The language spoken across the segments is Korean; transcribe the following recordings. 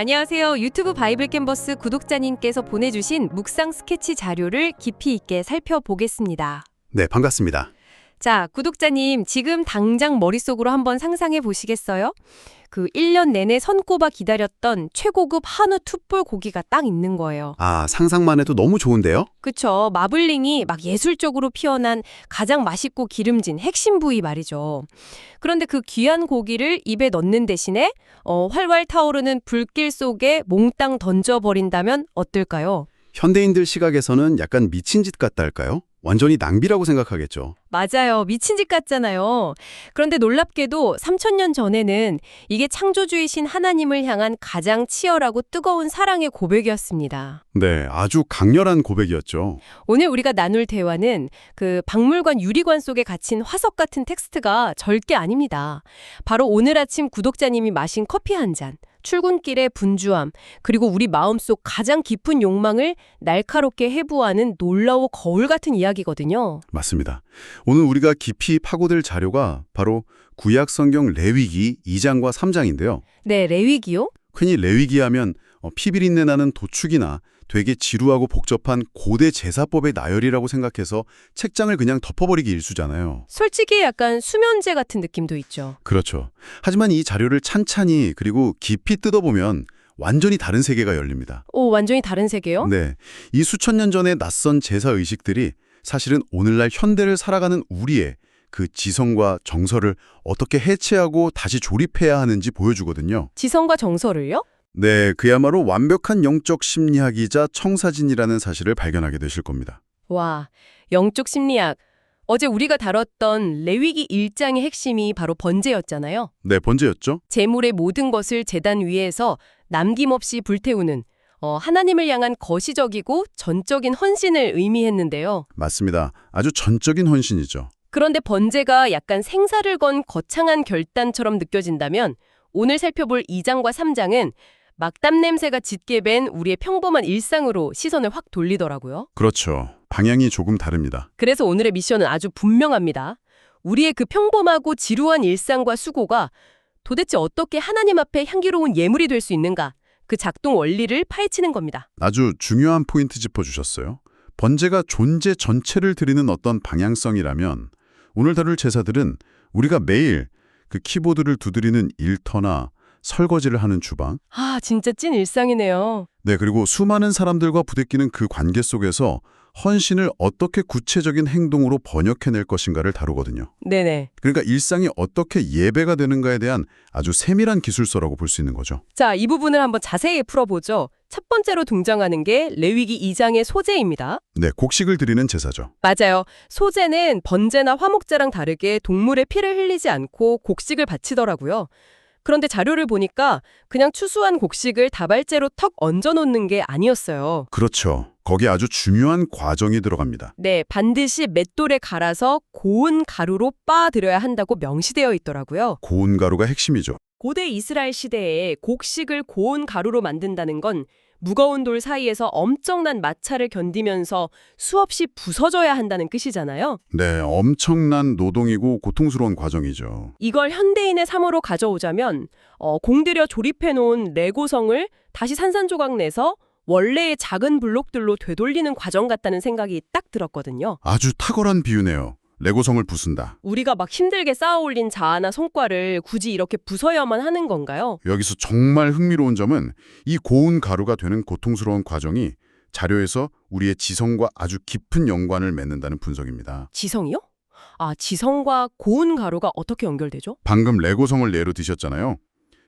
안녕하세요. 유튜브 바이블 캔버스 구독자님께서 보내주신 묵상 스케치 자료를 깊이 있게 살펴보겠습니다. 네, 반갑습니다. 자, 구독자님, 지금 당장 머릿속으로 한번 상상해 보시겠어요? 그 1년 내내 손꼽아 기다렸던 최고급 한우 툭불 고기가 딱 있는 거예요. 아, 상상만 해도 너무 좋은데요? 그쵸. 마블링이 막 예술적으로 피어난 가장 맛있고 기름진 핵심 부위 말이죠. 그런데 그 귀한 고기를 입에 넣는 대신에 활활 타오르는 불길 속에 몽땅 던져버린다면 어떨까요? 현대인들 시각에서는 약간 미친 짓 같다 할까요? 완전히 낭비라고 생각하겠죠. 맞아요. 미친 짓 같잖아요. 그런데 놀랍게도 3000년 전에는 이게 창조주이신 하나님을 향한 가장 치열하고 뜨거운 사랑의 고백이었습니다. 네, 아주 강렬한 고백이었죠. 오늘 우리가 나눌 대화는 그 박물관 유리관 속에 갇힌 화석 같은 텍스트가 절대 아닙니다. 바로 오늘 아침 구독자님이 마신 커피 한 잔, 출근길의 분주함, 그리고 우리 마음속 가장 깊은 욕망을 날카롭게 해부하는 놀라워 거울 같은 이야기거든요. 맞습니다. 오늘 우리가 깊이 파고들 자료가 바로 구약 성경 레위기 2장과 3장인데요. 네, 레위기요? 흔히 레위기 하면 피비린내 나는 도축이나 되게 지루하고 복잡한 고대 제사법의 나열이라고 생각해서 책장을 그냥 덮어버리기 일쑤잖아요. 솔직히 약간 수면제 같은 느낌도 있죠. 그렇죠. 하지만 이 자료를 찬찬히 그리고 깊이 뜯어보면 완전히 다른 세계가 열립니다. 오, 완전히 다른 세계요? 네, 이 수천 년 전의 낯선 제사 의식들이 사실은 오늘날 현대를 살아가는 우리의 그 지성과 정서를 어떻게 해체하고 다시 조립해야 하는지 보여주거든요. 지성과 정서를요? 네, 그야말로 완벽한 영적 심리학이자 청사진이라는 사실을 발견하게 되실 겁니다. 와, 영적 심리학. 어제 우리가 다뤘던 레위기 1장의 핵심이 바로 번제였잖아요. 네, 번제였죠? 제물의 모든 것을 제단 위에서 남김없이 불태우는 하나님을 향한 거시적이고 전적인 헌신을 의미했는데요. 맞습니다. 아주 전적인 헌신이죠. 그런데 번제가 약간 생사를 건 거창한 결단처럼 느껴진다면 오늘 살펴볼 2장과 3장은 막담 냄새가 짙게 밴 우리의 평범한 일상으로 시선을 확 돌리더라고요. 그렇죠. 방향이 조금 다릅니다. 그래서 오늘의 미션은 아주 분명합니다. 우리의 그 평범하고 지루한 일상과 수고가 도대체 어떻게 하나님 앞에 향기로운 예물이 될 수 있는가? 그 작동 원리를 파헤치는 겁니다. 아주 중요한 포인트 짚어주셨어요. 번제가 존재 전체를 드리는 어떤 방향성이라면 오늘 다룰 제사들은 우리가 매일 그 키보드를 두드리는 일터나 설거지를 하는 주방, 아, 진짜 찐 일상이네요. 네, 그리고 수많은 사람들과 부대끼는 그 관계 속에서 헌신을 어떻게 구체적인 행동으로 번역해낼 것인가를 다루거든요. 네네. 그러니까 일상이 어떻게 예배가 되는가에 대한 아주 세밀한 기술서라고 볼 수 있는 거죠. 자, 이 부분을 한번 자세히 풀어보죠. 첫 번째로 등장하는 게 레위기 2장의 소제입니다. 네, 곡식을 드리는 제사죠. 맞아요. 소제는 번제나 화목제랑 다르게 동물의 피를 흘리지 않고 곡식을 바치더라고요. 그런데 자료를 보니까 그냥 추수한 곡식을 다발제로 턱 얹어놓는 게 아니었어요. 그렇죠. 거기에 아주 중요한 과정이 들어갑니다. 네, 반드시 맷돌에 갈아서 고운 가루로 빻아들여야 한다고 명시되어 있더라고요. 고운 가루가 핵심이죠. 고대 이스라엘 시대에 곡식을 고운 가루로 만든다는 건 무거운 돌 사이에서 엄청난 마찰을 견디면서 수없이 부서져야 한다는 뜻이잖아요. 네, 엄청난 노동이고 고통스러운 과정이죠. 이걸 현대인의 삶으로 가져오자면 공들여 조립해놓은 레고성을 다시 산산조각 내서 원래의 작은 블록들로 되돌리는 과정 같다는 생각이 딱 들었거든요. 아주 탁월한 비유네요. 레고성을 부순다. 우리가 막 힘들게 쌓아올린 자아나 성과를 굳이 이렇게 부숴야만 하는 건가요? 여기서 정말 흥미로운 점은 이 고운 가루가 되는 고통스러운 과정이 자료에서 우리의 지성과 아주 깊은 연관을 맺는다는 분석입니다. 지성이요? 아, 지성과 고운 가루가 어떻게 연결되죠? 방금 레고성을 예로 드셨잖아요.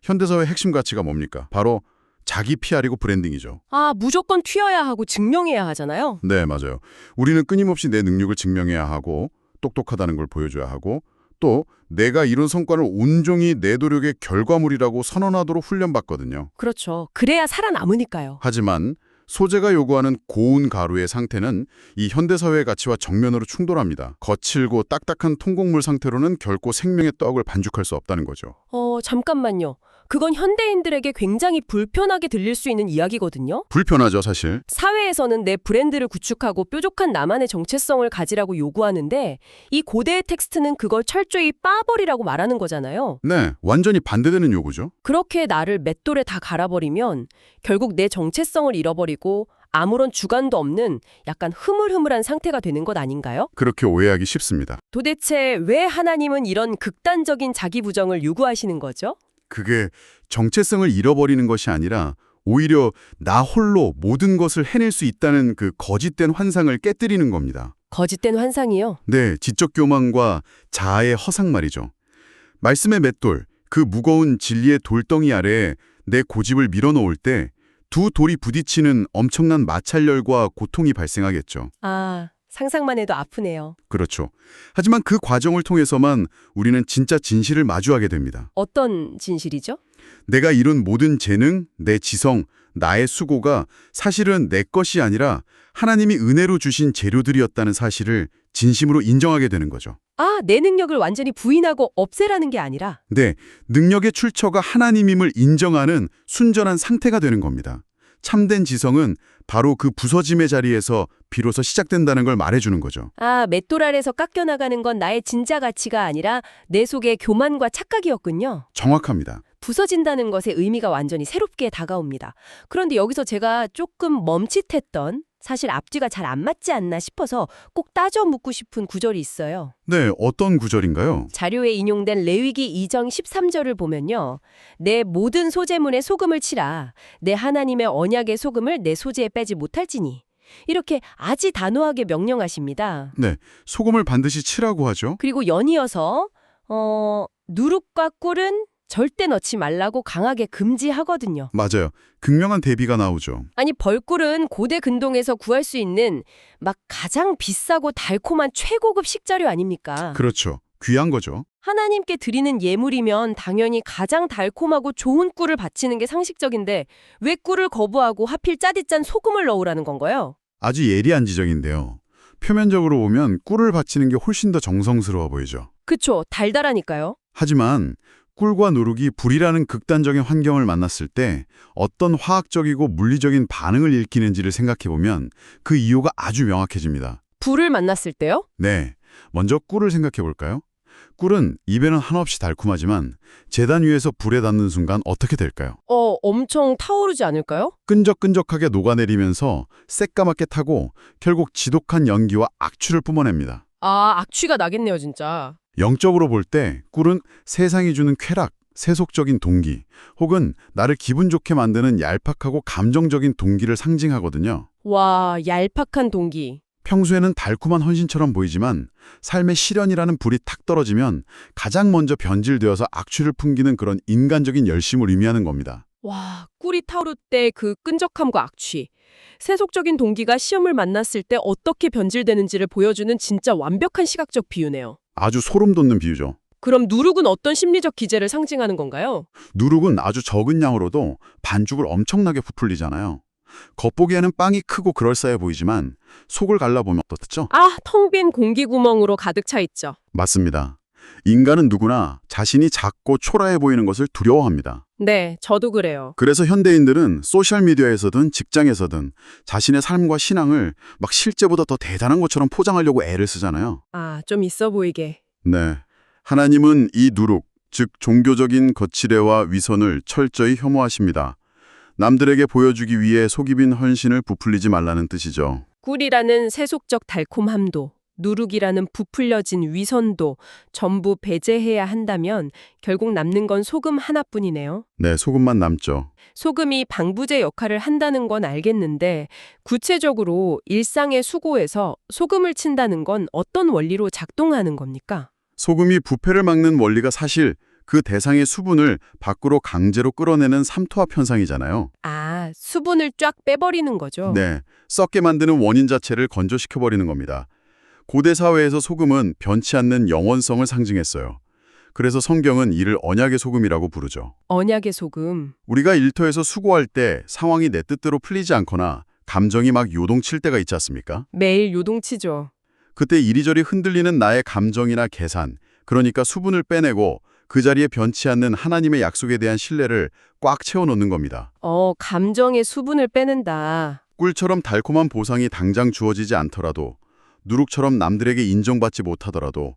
현대사회의 핵심 가치가 뭡니까? 바로 자기 PR이고 브랜딩이죠. 아, 무조건 튀어야 하고 증명해야 하잖아요. 네, 맞아요. 우리는 끊임없이 내 능력을 증명해야 하고 똑똑하다는 걸 보여줘야 하고 또 내가 이룬 성과를 온종일 내 노력의 결과물이라고 선언하도록 훈련받거든요. 그렇죠. 그래야 살아남으니까요. 하지만 소재가 요구하는 고운 가루의 상태는 이 현대사회의 가치와 정면으로 충돌합니다. 거칠고 딱딱한 통곡물 상태로는 결코 생명의 떡을 반죽할 수 없다는 거죠. 잠깐만요. 그건 현대인들에게 굉장히 불편하게 들릴 수 있는 이야기거든요. 불편하죠, 사실. 사회에서는 내 브랜드를 구축하고 뾰족한 나만의 정체성을 가지라고 요구하는데 이 고대의 텍스트는 그걸 철저히 빠버리라고 말하는 거잖아요. 네, 완전히 반대되는 요구죠. 그렇게 나를 맷돌에 다 갈아버리면 결국 내 정체성을 잃어버리고 아무런 주관도 없는 약간 흐물흐물한 상태가 되는 것 아닌가요? 그렇게 오해하기 쉽습니다. 도대체 왜 하나님은 이런 극단적인 자기 부정을 요구하시는 거죠? 그게 정체성을 잃어버리는 것이 아니라 오히려 나 홀로 모든 것을 해낼 수 있다는 그 거짓된 환상을 깨뜨리는 겁니다. 거짓된 환상이요? 네, 지적 교만과 자아의 허상 말이죠. 말씀의 맷돌, 그 무거운 진리의 돌덩이 아래에 내 고집을 밀어넣을 때 두 돌이 부딪히는 엄청난 마찰열과 고통이 발생하겠죠. 아, 상상만 해도 아프네요. 그렇죠. 하지만 그 과정을 통해서만 우리는 진짜 진실을 마주하게 됩니다. 어떤 진실이죠? 내가 이룬 모든 재능, 내 지성, 나의 수고가 사실은 내 것이 아니라 하나님이 은혜로 주신 재료들이었다는 사실을 진심으로 인정하게 되는 거죠. 아, 내 능력을 완전히 부인하고 없애라는 게 아니라 네, 능력의 출처가 하나님임을 인정하는 순전한 상태가 되는 겁니다. 참된 지성은 바로 그 부서짐의 자리에서 비로소 시작된다는 걸 말해주는 거죠. 아, 맷돌 아래서 깎여나가는 건 나의 진짜 가치가 아니라 내 속의 교만과 착각이었군요. 정확합니다. 부서진다는 것의 의미가 완전히 새롭게 다가옵니다. 그런데 여기서 제가 조금 멈칫했던 사실 앞뒤가 잘 안 맞지 않나 싶어서 꼭 따져 묻고 싶은 구절이 있어요. 네, 어떤 구절인가요? 자료에 인용된 레위기 2장 13절을 보면요. 내 모든 소재문에 소금을 치라. 내 하나님의 언약의 소금을 내 소재에 빼지 못할지니. 이렇게 아주 단호하게 명령하십니다. 네, 소금을 반드시 치라고 하죠. 그리고 연이어서 누룩과 꿀은 절대 넣지 말라고 강하게 금지하거든요. 맞아요. 극명한 대비가 나오죠. 아니 벌꿀은 고대 근동에서 구할 수 있는 막 가장 비싸고 달콤한 최고급 식자료 아닙니까? 그렇죠. 귀한 거죠. 하나님께 드리는 예물이면 당연히 가장 달콤하고 좋은 꿀을 바치는 게 상식적인데 왜 꿀을 거부하고 하필 짜디짠 소금을 넣으라는 건가요? 아주 예리한 지적인데요. 표면적으로 보면 꿀을 바치는 게 훨씬 더 정성스러워 보이죠. 그쵸, 달달하니까요. 하지만 꿀과 누룩이 불이라는 극단적인 환경을 만났을 때 어떤 화학적이고 물리적인 반응을 일으키는지를 생각해보면 그 이유가 아주 명확해집니다. 불을 만났을 때요? 네, 먼저 꿀을 생각해볼까요? 꿀은 입에는 한없이 달콤하지만 재단 위에서 불에 닿는 순간 어떻게 될까요? 엄청 타오르지 않을까요? 끈적끈적하게 녹아내리면서 새까맣게 타고 결국 지독한 연기와 악취를 뿜어냅니다. 아, 악취가 나겠네요, 진짜. 영적으로 볼 때 꿀은 세상이 주는 쾌락, 세속적인 동기, 혹은 나를 기분 좋게 만드는 얄팍하고 감정적인 동기를 상징하거든요. 와, 얄팍한 동기. 평소에는 달콤한 헌신처럼 보이지만 삶의 시련이라는 불이 탁 떨어지면 가장 먼저 변질되어서 악취를 풍기는 그런 인간적인 열심을 의미하는 겁니다. 와, 꿀이 타오를 때 그 끈적함과 악취. 세속적인 동기가 시험을 만났을 때 어떻게 변질되는지를 보여주는 진짜 완벽한 시각적 비유네요. 아주 소름 돋는 비유죠. 그럼 누룩은 어떤 심리적 기제를 상징하는 건가요? 누룩은 아주 적은 양으로도 반죽을 엄청나게 부풀리잖아요. 겉보기에는 빵이 크고 그럴싸해 보이지만 속을 갈라보면 어떻죠? 아, 텅 빈 공기 구멍으로 가득 차 있죠. 맞습니다. 인간은 누구나 자신이 작고 초라해 보이는 것을 두려워합니다. 네, 저도 그래요. 그래서 현대인들은 소셜미디어에서든 직장에서든 자신의 삶과 신앙을 막 실제보다 더 대단한 것처럼 포장하려고 애를 쓰잖아요. 아, 좀 있어 보이게. 네. 하나님은 이 누룩, 즉 종교적인 거칠애와 위선을 철저히 혐오하십니다. 남들에게 보여주기 위해 속이 빈 헌신을 부풀리지 말라는 뜻이죠. 꿀이라는 세속적 달콤함도, 누룩이라는 부풀려진 위선도 전부 배제해야 한다면 결국 남는 건 소금 하나뿐이네요. 네, 소금만 남죠. 소금이 방부제 역할을 한다는 건 알겠는데 구체적으로 일상의 수고에서 소금을 친다는 건 어떤 원리로 작동하는 겁니까? 소금이 부패를 막는 원리가 사실 그 대상의 수분을 밖으로 강제로 끌어내는 삼투압 현상이잖아요. 아, 수분을 쫙 빼버리는 거죠? 네, 썩게 만드는 원인 자체를 건조시켜버리는 겁니다. 고대 사회에서 소금은 변치 않는 영원성을 상징했어요. 그래서 성경은 이를 언약의 소금이라고 부르죠. 언약의 소금. 우리가 일터에서 수고할 때 상황이 내 뜻대로 풀리지 않거나 감정이 막 요동칠 때가 있지 않습니까? 매일 요동치죠. 그때 이리저리 흔들리는 나의 감정이나 계산, 그러니까 수분을 빼내고 그 자리에 변치 않는 하나님의 약속에 대한 신뢰를 꽉 채워놓는 겁니다. 감정의 수분을 빼낸다. 꿀처럼 달콤한 보상이 당장 주어지지 않더라도, 누룩처럼 남들에게 인정받지 못하더라도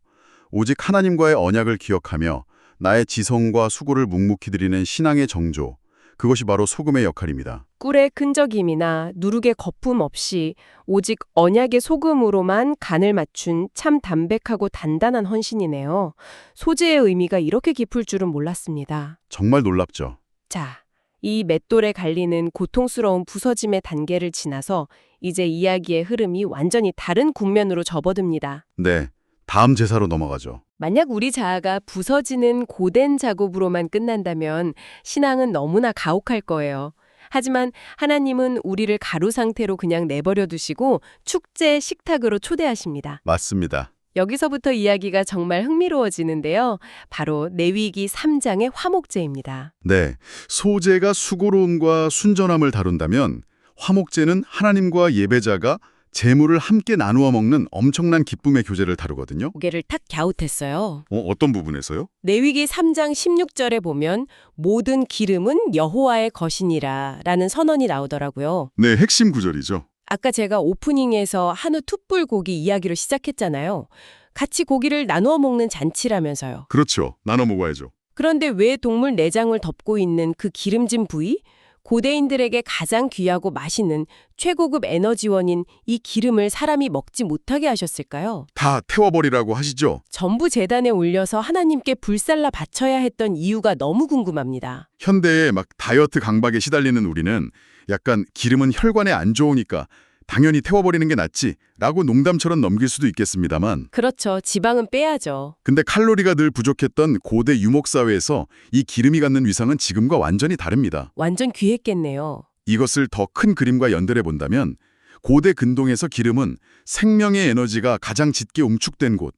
오직 하나님과의 언약을 기억하며 나의 지성과 수고를 묵묵히 드리는 신앙의 정조, 그것이 바로 소금의 역할입니다. 꿀의 끈적임이나 누룩의 거품 없이 오직 언약의 소금으로만 간을 맞춘 참 담백하고 단단한 헌신이네요. 소재의 의미가 이렇게 깊을 줄은 몰랐습니다. 정말 놀랍죠? 자, 이 맷돌에 갈리는 고통스러운 부서짐의 단계를 지나서 이제 이야기의 흐름이 완전히 다른 국면으로 접어듭니다. 네, 다음 제사로 넘어가죠. 만약 우리 자아가 부서지는 고된 작업으로만 끝난다면 신앙은 너무나 가혹할 거예요. 하지만 하나님은 우리를 가루 상태로 그냥 내버려 두시고 축제 식탁으로 초대하십니다. 맞습니다. 여기서부터 이야기가 정말 흥미로워지는데요. 바로 레위기 3장의 화목제입니다. 네, 소제가 수고로움과 순전함을 다룬다면 화목제는 하나님과 예배자가 제물을 함께 나누어 먹는 엄청난 기쁨의 교제를 다루거든요. 고개를 탁 갸웃했어요. 어떤 부분에서요? 레위기 3장 16절에 보면 모든 기름은 여호와의 것이니라 라는 선언이 나오더라고요. 네, 핵심 구절이죠. 아까 제가 오프닝에서 한우 툭불 고기 이야기로 시작했잖아요. 같이 고기를 나누어 먹는 잔치라면서요. 그렇죠. 나눠 먹어야죠. 그런데 왜 동물 내장을 덮고 있는 그 기름진 부위? 고대인들에게 가장 귀하고 맛있는 최고급 에너지원인 이 기름을 사람이 먹지 못하게 하셨을까요? 다 태워버리라고 하시죠? 전부 제단에 올려서 하나님께 불살라 바쳐야 했던 이유가 너무 궁금합니다. 현대의 막 다이어트 강박에 시달리는 우리는 약간 기름은 혈관에 안 좋으니까 당연히 태워버리는 게 낫지 라고 농담처럼 넘길 수도 있겠습니다만, 그렇죠. 지방은 빼야죠. 근데 칼로리가 늘 부족했던 고대 유목사회에서 이 기름이 갖는 위상은 지금과 완전히 다릅니다. 완전 귀했겠네요. 이것을 더 큰 그림과 연결해 본다면 고대 근동에서 기름은 생명의 에너지가 가장 짙게 응축된 곳,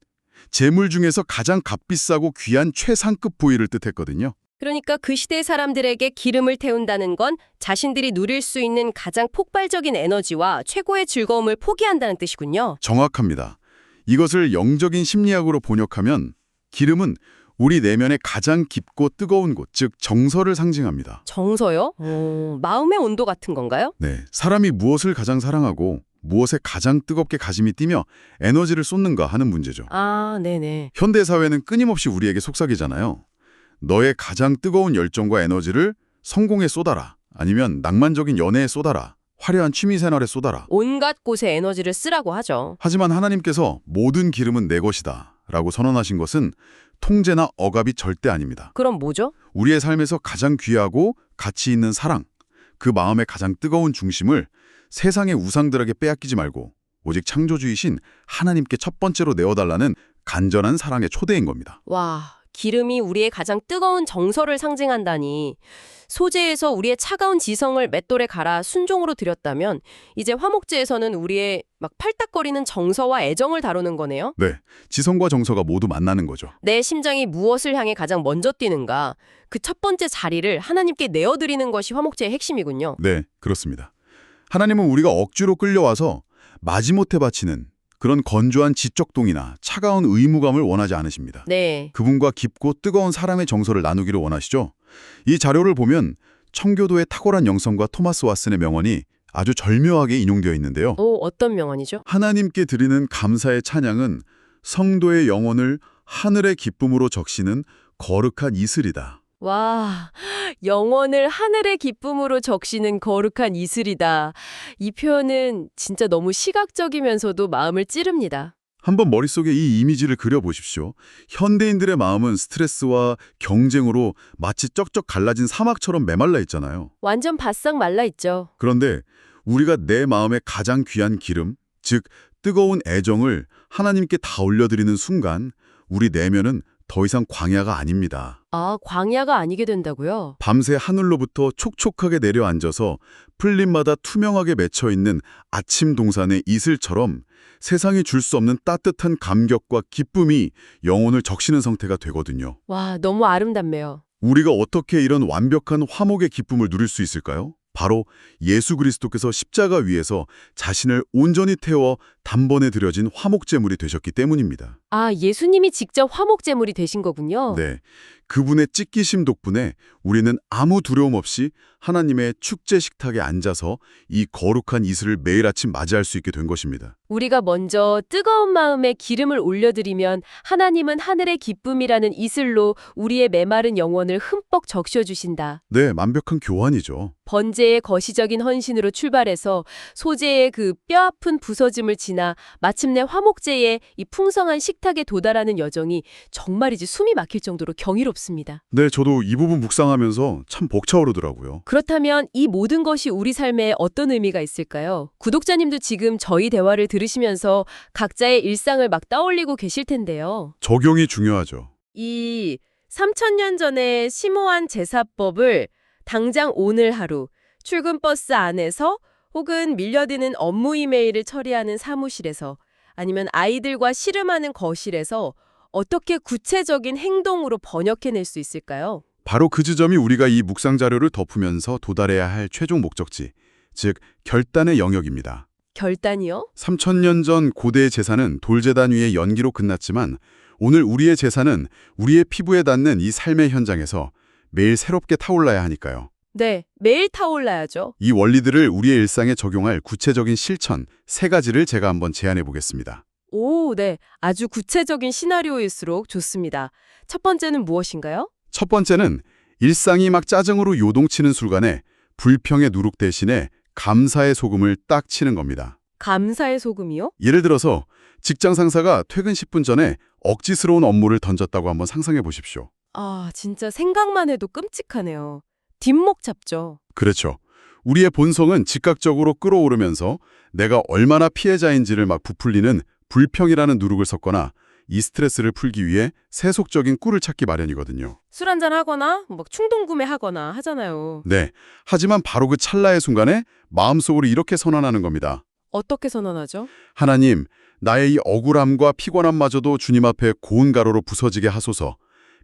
재물 중에서 가장 값비싸고 귀한 최상급 부위를 뜻했거든요. 그러니까 그 시대 사람들에게 기름을 태운다는 건 자신들이 누릴 수 있는 가장 폭발적인 에너지와 최고의 즐거움을 포기한다는 뜻이군요. 정확합니다. 이것을 영적인 심리학으로 번역하면 기름은 우리 내면의 가장 깊고 뜨거운 곳, 즉 정서를 상징합니다. 정서요? 마음의 온도 같은 건가요? 네, 사람이 무엇을 가장 사랑하고 무엇에 가장 뜨겁게 가슴이 뛰며 에너지를 쏟는가 하는 문제죠. 아, 네네. 현대 사회는 끊임없이 우리에게 속삭이잖아요. 너의 가장 뜨거운 열정과 에너지를 성공에 쏟아라. 아니면 낭만적인 연애에 쏟아라. 화려한 취미생활에 쏟아라. 온갖 곳에 에너지를 쓰라고 하죠. 하지만 하나님께서 모든 기름은 내 것이다 라고 선언하신 것은 통제나 억압이 절대 아닙니다. 그럼 뭐죠? 우리의 삶에서 가장 귀하고 가치 있는 사랑, 그 마음의 가장 뜨거운 중심을 세상의 우상들에게 빼앗기지 말고 오직 창조주이신 하나님께 첫 번째로 내어달라는 간절한 사랑의 초대인 겁니다. 와, 기름이 우리의 가장 뜨거운 정서를 상징한다니. 소재에서 우리의 차가운 지성을 맷돌에 갈아 순종으로 드렸다면 이제 화목제에서는 우리의 막 팔딱거리는 정서와 애정을 다루는 거네요. 네, 지성과 정서가 모두 만나는 거죠. 내 심장이 무엇을 향해 가장 먼저 뛰는가? 그 첫 번째 자리를 하나님께 내어드리는 것이 화목제의 핵심이군요. 네, 그렇습니다. 하나님은 우리가 억지로 끌려와서 마지못해 바치는 그런 건조한 지적동이나 차가운 의무감을 원하지 않으십니다. 네. 그분과 깊고 뜨거운 사랑의 정서를 나누기를 원하시죠. 이 자료를 보면 청교도의 탁월한 영성과 토마스 왓슨의 명언이 아주 절묘하게 인용되어 있는데요. 어떤 명언이죠? 하나님께 드리는 감사의 찬양은 성도의 영혼을 하늘의 기쁨으로 적시는 거룩한 이슬이다. 와, 영혼을 하늘의 기쁨으로 적시는 거룩한 이슬이다. 이 표현은 진짜 너무 시각적이면서도 마음을 찌릅니다. 한번 머릿속에 이 이미지를 그려보십시오. 현대인들의 마음은 스트레스와 경쟁으로 마치 쩍쩍 갈라진 사막처럼 메말라 있잖아요. 완전 바싹 말라 있죠. 그런데 우리가 내 마음의 가장 귀한 기름, 즉 뜨거운 애정을 하나님께 다 올려드리는 순간 우리 내면은 더 이상 광야가 아닙니다. 아, 광야가 아니게 된다고요? 밤새 하늘로부터 촉촉하게 내려앉아서 풀잎마다 투명하게 맺혀있는 아침 동산의 이슬처럼 세상이 줄 수 없는 따뜻한 감격과 기쁨이 영혼을 적시는 상태가 되거든요. 와, 너무 아름답네요. 우리가 어떻게 이런 완벽한 화목의 기쁨을 누릴 수 있을까요? 바로 예수 그리스도께서 십자가 위에서 자신을 온전히 태워 단번에 드려진 화목제물이 되셨기 때문입니다. 아, 예수님이 직접 화목제물이 되신 거군요. 네, 그분의 찢기심 덕분에 우리는 아무 두려움 없이 하나님의 축제 식탁에 앉아서 이 거룩한 이슬을 매일 아침 맞이할 수 있게 된 것입니다. 우리가 먼저 뜨거운 마음에 기름을 올려드리면 하나님은 하늘의 기쁨이라는 이슬로 우리의 메마른 영혼을 흠뻑 적셔주신다. 네, 완벽한 교환이죠. 번제의 거시적인 헌신으로 출발해서 소제의 그 뼈아픈 부서짐을 지나 마침내 화목제의 이 풍성한 식탁에 도달하는 여정이 정말이지 숨이 막힐 정도로 경이롭습니다. 네, 저도 이 부분 묵상하면서 참 벅차오르더라고요. 그렇다면 이 모든 것이 우리 삶에 어떤 의미가 있을까요? 구독자님도 지금 저희 대화를 들으시면서 각자의 일상을 막 떠올리고 계실 텐데요. 적용이 중요하죠. 이 3000년 전의 심오한 제사법을 당장 오늘 하루 출근 버스 안에서 혹은 밀려드는 업무 이메일을 처리하는 사무실에서 아니면 아이들과 씨름하는 거실에서 어떻게 구체적인 행동으로 번역해낼 수 있을까요? 바로 그 지점이 우리가 이 묵상 자료를 덮으면서 도달해야 할 최종 목적지, 즉 결단의 영역입니다. 결단이요? 3000년 전 고대의 제사는 돌제단 위의 연기로 끝났지만 오늘 우리의 제사는 우리의 피부에 닿는 이 삶의 현장에서 매일 새롭게 타올라야 하니까요. 네, 매일 타올라야죠. 이 원리들을 우리의 일상에 적용할 구체적인 실천 3가지를 제가 한번 제안해 보겠습니다. 오, 네. 아주 구체적인 시나리오일수록 좋습니다. 첫 번째는 무엇인가요? 첫 번째는 일상이 막 짜증으로 요동치는 순간에 불평의 누룩 대신에 감사의 소금을 딱 치는 겁니다. 감사의 소금이요? 예를 들어서 직장 상사가 퇴근 10분 전에 억지스러운 업무를 던졌다고 한번 상상해 보십시오. 아, 진짜 생각만 해도 끔찍하네요. 뒷목 잡죠. 그렇죠. 우리의 본성은 즉각적으로 끌어오르면서 내가 얼마나 피해자인지를 막 부풀리는 불평이라는 누룩을 섞거나 이 스트레스를 풀기 위해 세속적인 꿀을 찾기 마련이거든요. 술 한잔 하거나 뭐 충동 구매하거나 하잖아요. 네. 하지만 바로 그 찰나의 순간에 마음속으로 이렇게 선언하는 겁니다. 어떻게 선언하죠? 하나님, 나의 이 억울함과 피곤함마저도 주님 앞에 고운 가루로 부서지게 하소서.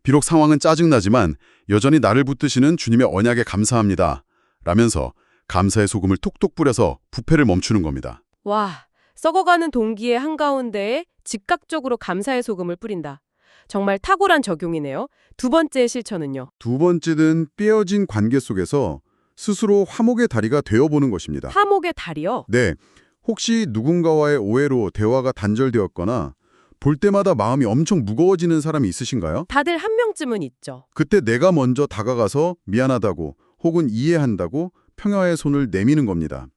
비록 상황은 짜증나지만 여전히 나를 붙드시는 주님의 언약에 감사합니다. 라면서 감사의 소금을 톡톡 뿌려서 부패를 멈추는 겁니다. 와, 썩어가는 동기의 한가운데에 즉각적으로 감사의 소금을 뿌린다. 정말 탁월한 적용이네요. 두 번째 실천은요. 두 번째는 삐어진 관계 속에서 스스로 화목의 다리가 되어보는 것입니다. 화목의 달이요? 네, 혹시 누군가와의 오해로 대화가 단절되었거나 볼 때마다 마음이 엄청 무거워지는 사람이 있으신가요? 다들 한 명쯤은 있죠. 그때 내가 먼저 다가가서 미안하다고 혹은 이해한다고 평화의 손을 내미는 겁니다.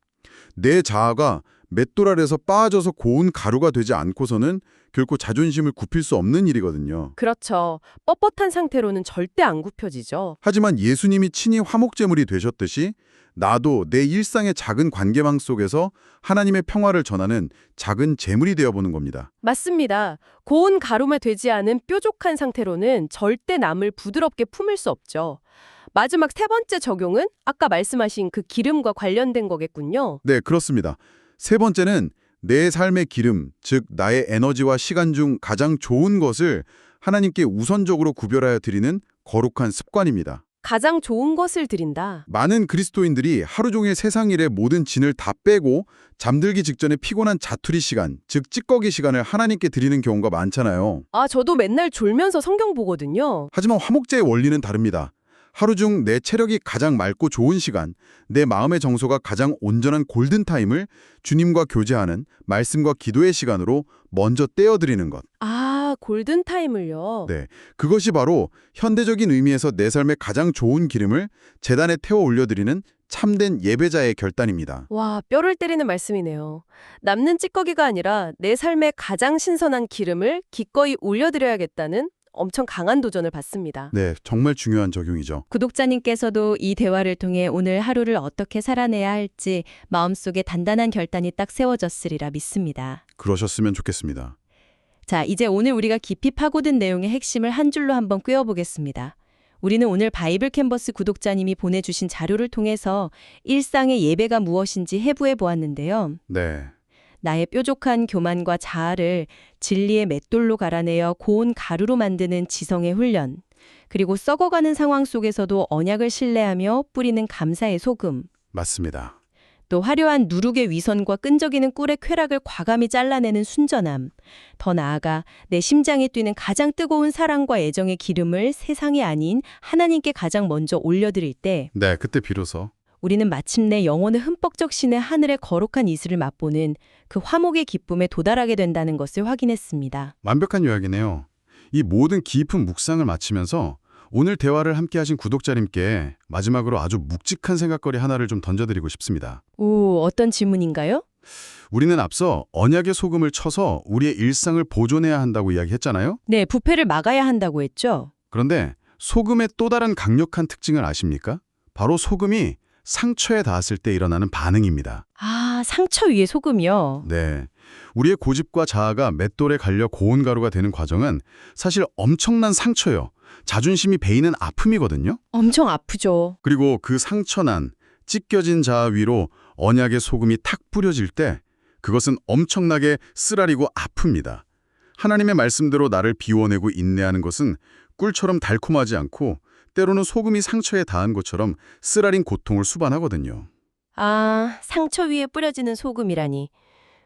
내 자아가 맷돌 아래서 빠져서 고운 가루가 되지 않고서는 결코 자존심을 굽힐 수 없는 일이거든요. 그렇죠. 뻣뻣한 상태로는 절대 안 굽혀지죠. 하지만 예수님이 친히 화목제물이 되셨듯이 나도 내 일상의 작은 관계망 속에서 하나님의 평화를 전하는 작은 제물이 되어보는 겁니다. 맞습니다. 고운 가루만 되지 않은 뾰족한 상태로는 절대 남을 부드럽게 품을 수 없죠. 마지막 세 번째 적용은 아까 말씀하신 그 기름과 관련된 거겠군요. 네, 그렇습니다. 세 번째는 내 삶의 기름, 즉 나의 에너지와 시간 중 가장 좋은 것을 하나님께 우선적으로 구별하여 드리는 거룩한 습관입니다. 가장 좋은 것을 드린다. 많은 그리스도인들이 하루 종일 세상 일의 모든 진을 다 빼고 잠들기 직전에 피곤한 자투리 시간, 즉 찌꺼기 시간을 하나님께 드리는 경우가 많잖아요. 아, 저도 맨날 졸면서 성경 보거든요. 하지만 화목제의 원리는 다릅니다. 하루 중 내 체력이 가장 맑고 좋은 시간, 내 마음의 정서가 가장 온전한 골든타임을 주님과 교제하는 말씀과 기도의 시간으로 먼저 떼어드리는 것. 아, 골든타임을요? 네, 그것이 바로 현대적인 의미에서 내 삶의 가장 좋은 기름을 제단에 태워 올려드리는 참된 예배자의 결단입니다. 와, 뼈를 때리는 말씀이네요. 남는 찌꺼기가 아니라 내 삶의 가장 신선한 기름을 기꺼이 올려드려야겠다는 엄청 강한 도전을 받습니다. 네, 정말 중요한 적용이죠. 구독자님께서도 이 대화를 통해 오늘 하루를 어떻게 살아내야 할지 마음속에 단단한 결단이 딱 세워졌으리라 믿습니다. 그러셨으면 좋겠습니다. 자, 이제 오늘 우리가 깊이 파고든 내용의 핵심을 한 줄로 한번 꿰어보겠습니다. 우리는 오늘 바이블 캔버스 구독자님이 보내주신 자료를 통해서 일상의 예배가 무엇인지 해부해 보았는데요. 네, 나의 뾰족한 교만과 자아를 진리의 맷돌로 갈아내어 고운 가루로 만드는 지성의 훈련, 그리고 썩어가는 상황 속에서도 언약을 신뢰하며 뿌리는 감사의 소금, 맞습니다. 또 화려한 누룩의 위선과 끈적이는 꿀의 쾌락을 과감히 잘라내는 순전함. 더 나아가 내 심장에 뛰는 가장 뜨거운 사랑과 애정의 기름을 세상이 아닌 하나님께 가장 먼저 올려드릴 때 네, 그때 비로소 우리는 마침내 영혼을 흠뻑 적시는 하늘의 거룩한 이슬을 맛보는 그 화목의 기쁨에 도달하게 된다는 것을 확인했습니다. 완벽한 요약이네요. 이 모든 깊은 묵상을 마치면서 오늘 대화를 함께 하신 구독자님께 마지막으로 아주 묵직한 생각거리 하나를 좀 던져드리고 싶습니다. 오, 어떤 질문인가요? 우리는 앞서 언약의 소금을 쳐서 우리의 일상을 보존해야 한다고 이야기했잖아요. 네, 부패를 막아야 한다고 했죠. 그런데 소금의 또 다른 강력한 특징을 아십니까? 바로 소금이 상처에 닿았을 때 일어나는 반응입니다. 아, 상처 위에 소금이요. 네. 우리의 고집과 자아가 맷돌에 갈려 고운 가루가 되는 과정은 사실 엄청난 상처요. 자존심이 베이는 아픔이거든요. 엄청 아프죠. 그리고 그 상처난, 찢겨진 자아 위로 언약의 소금이 탁 뿌려질 때 그것은 엄청나게 쓰라리고 아픕니다. 하나님의 말씀대로 나를 비워내고 인내하는 것은 꿀처럼 달콤하지 않고 때로는 소금이 상처에 닿은 것처럼 쓰라린 고통을 수반하거든요. 아, 상처 위에 뿌려지는 소금이라니.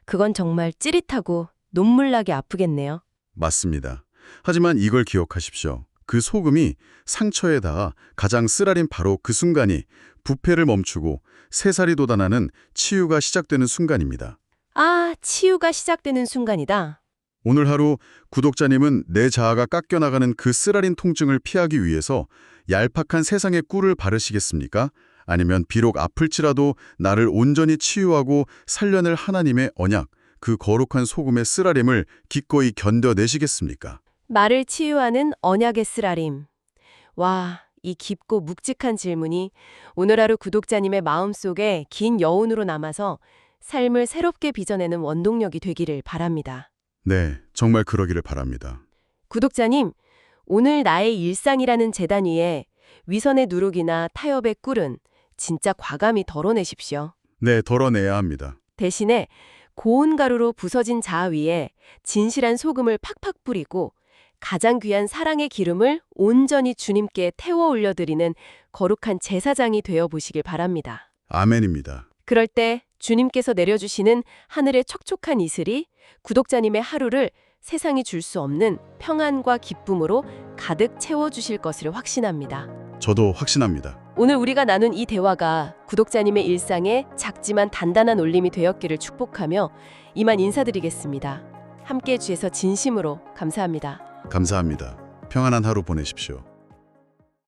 그건 정말 찌릿하고 눈물나게 아프겠네요. 맞습니다. 하지만 이걸 기억하십시오. 그 소금이 상처에 닿아 가장 쓰라린 바로 그 순간이 부패를 멈추고 새살이 돋아나는 치유가 시작되는 순간입니다. 아, 치유가 시작되는 순간이다. 오늘 하루 구독자님은 내 자아가 깎여나가는 그 쓰라린 통증을 피하기 위해서 얄팍한 세상의 꿀을 바르시겠습니까? 아니면 비록 아플지라도 나를 온전히 치유하고 살려낼 하나님의 언약, 그 거룩한 소금의 쓰라림을 기꺼이 견뎌내시겠습니까? 말을 치유하는 언약의 쓰라림. 와, 이 깊고 묵직한 질문이 오늘 하루 구독자님의 마음속에 긴 여운으로 남아서 삶을 새롭게 빚어내는 원동력이 되기를 바랍니다. 네, 정말 그러기를 바랍니다. 구독자님, 오늘 나의 일상이라는 제단 위에 위선의 누룩이나 타협의 꿀은 진짜 과감히 덜어내십시오. 네, 덜어내야 합니다. 대신에 고운 가루로 부서진 자아 위에 진실한 소금을 팍팍 뿌리고 가장 귀한 사랑의 기름을 온전히 주님께 태워 올려드리는 거룩한 제사장이 되어 보시길 바랍니다. 아멘입니다. 그럴 때 주님께서 내려주시는 하늘의 촉촉한 이슬이 구독자님의 하루를 세상이 줄 수 없는 평안과 기쁨으로 가득 채워주실 것을 확신합니다. 저도 확신합니다. 오늘 우리가 나눈 이 대화가 구독자님의 일상에 작지만 단단한 울림이 되었기를 축복하며 이만 인사드리겠습니다. 함께해 주셔서 진심으로 감사합니다. 감사합니다. 평안한 하루 보내십시오.